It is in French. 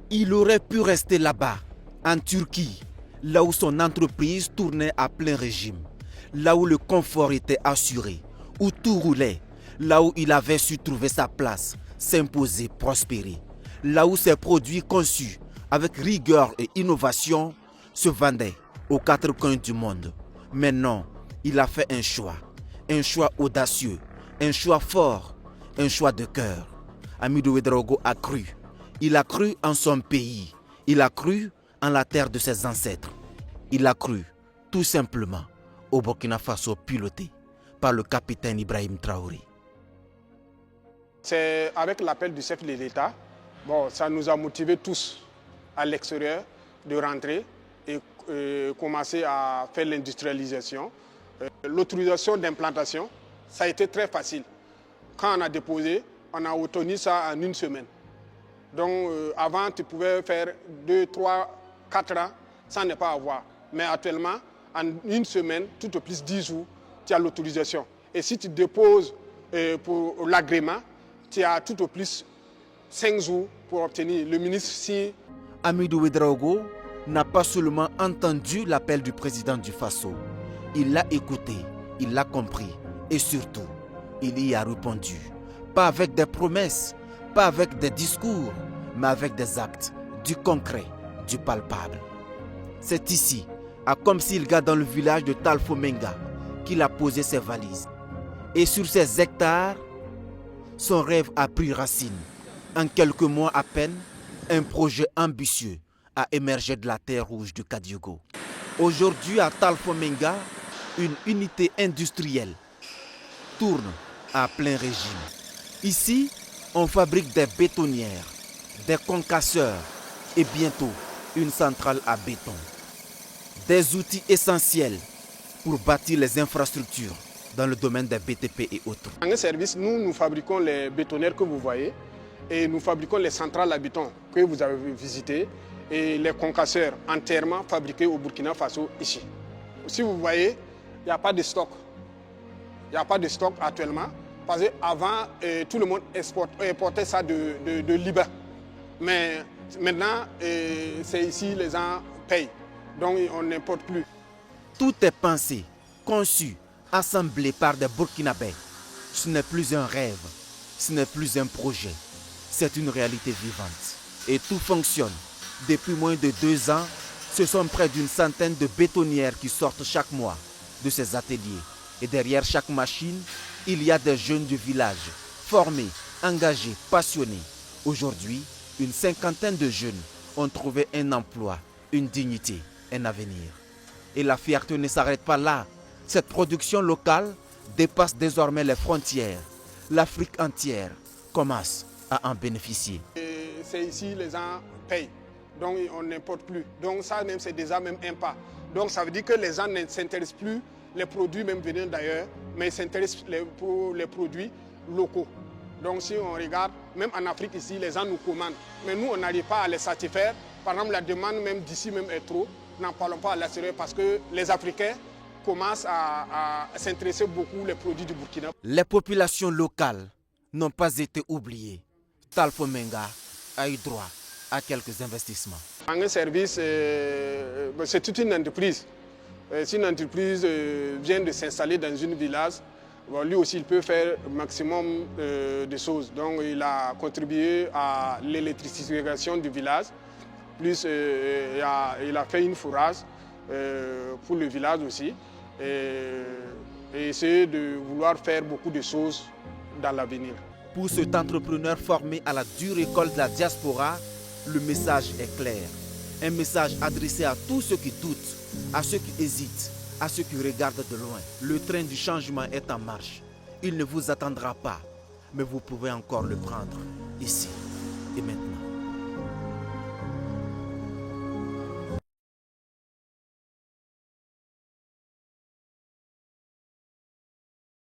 Il aurait pu rester là-bas, en Turquie, là où son entreprise tournait à plein régime, là où le confort était assuré, où tout roulait, là où il avait su trouver sa place, s'imposer, prospérer, là où ses produits conçus avec rigueur et innovation se vendaient aux quatre coins du monde. Mais non, il a fait un choix audacieux, un choix fort, un choix de cœur. Hamidou Ouédraogo a cru. Il a cru en son pays. Il a cru en la terre de ses ancêtres. Il a cru, tout simplement, au Burkina Faso piloté par le capitaine Ibrahim Traoré. C'est avec l'appel du chef de l'État, ça nous a motivés tous à l'extérieur de rentrer et commencer à faire l'industrialisation. L'autorisation d'implantation, ça a été très facile. Quand on a déposé, on a obtenu ça en une semaine. Donc avant, tu pouvais faire 2, 3, 4 ans sans ne pas avoir. Mais actuellement, en une semaine, tout au plus 10 jours, tu as l'autorisation. Et si tu déposes pour l'agrément, tu as tout au plus 5 jours pour obtenir. Le ministre signe. Hamidou Ouédraogo n'a pas seulement entendu l'appel du président du Faso. Il l'a écouté, il l'a compris et surtout, il y a répondu. Pas avec des promesses, pas avec des discours, mais avec des actes, du concret, du palpable. C'est ici, à Komsilga dans le village de Talfomenga, qu'il a posé ses valises. Et sur ces hectares, son rêve a pris racine. En quelques mois à peine, un projet ambitieux a émergé de la terre rouge du Kadiogo. Aujourd'hui à Talfomenga, une unité industrielle tourne à plein régime. Ici, on fabrique des bétonnières, des concasseurs et bientôt une centrale à béton. Des outils essentiels pour bâtir les infrastructures dans le domaine des BTP et autres. En un service, nous fabriquons les bétonnières que vous voyez et nous fabriquons les centrales à béton que vous avez visitées et les concasseurs entièrement fabriqués au Burkina Faso ici. Si vous voyez, il n'y a pas de stock. Il n'y a pas de stock actuellement parce qu'avant, tout le monde importait ça de Liban. Mais maintenant, c'est ici, les gens payent. Donc on n'importe plus. Tout est pensé, conçu, assemblé par des Burkinabés. Ce n'est plus un rêve, ce n'est plus un projet, c'est une réalité vivante. Et tout fonctionne. Depuis moins de 2 ans, ce sont près d'une centaine de bétonnières qui sortent chaque mois de ces ateliers. Et derrière chaque machine, il y a des jeunes du village, formés, engagés, passionnés. Aujourd'hui, une cinquantaine de jeunes ont trouvé un emploi, une dignité, un avenir. Et la fierté ne s'arrête pas là. Cette production locale dépasse désormais les frontières. L'Afrique entière commence à en bénéficier. C'est ici, les gens payent. Donc on n'importe plus. Donc ça même, c'est déjà même un pas. Donc ça veut dire que les gens ne s'intéressent plus, les produits même venant d'ailleurs, mais ils s'intéressent pour les produits locaux. Donc si on regarde, même en Afrique ici, les gens nous commandent. Mais nous, on n'arrive pas à les satisfaire. Par exemple, la demande même d'ici même est trop. N'en parlons pas à l'extérieur parce que les Africains commencent à s'intéresser beaucoup aux produits du Burkina. Les populations locales n'ont pas été oubliées. Talfomenga a eu droit à quelques investissements. Un service, c'est toute une entreprise. Si une entreprise vient de s'installer dans une village, lui aussi il peut faire un maximum de choses. Donc il a contribué à l'électrification du village. Plus il a fait une fourrage pour le village aussi. Et essayer de vouloir faire beaucoup de choses dans l'avenir. Pour cet entrepreneur formé à la dure école de la diaspora, le message est clair. Un message adressé à tous ceux qui doutent, à ceux qui hésitent, à ceux qui regardent de loin. Le train du changement est en marche. Il ne vous attendra pas, mais vous pouvez encore le prendre ici et maintenant.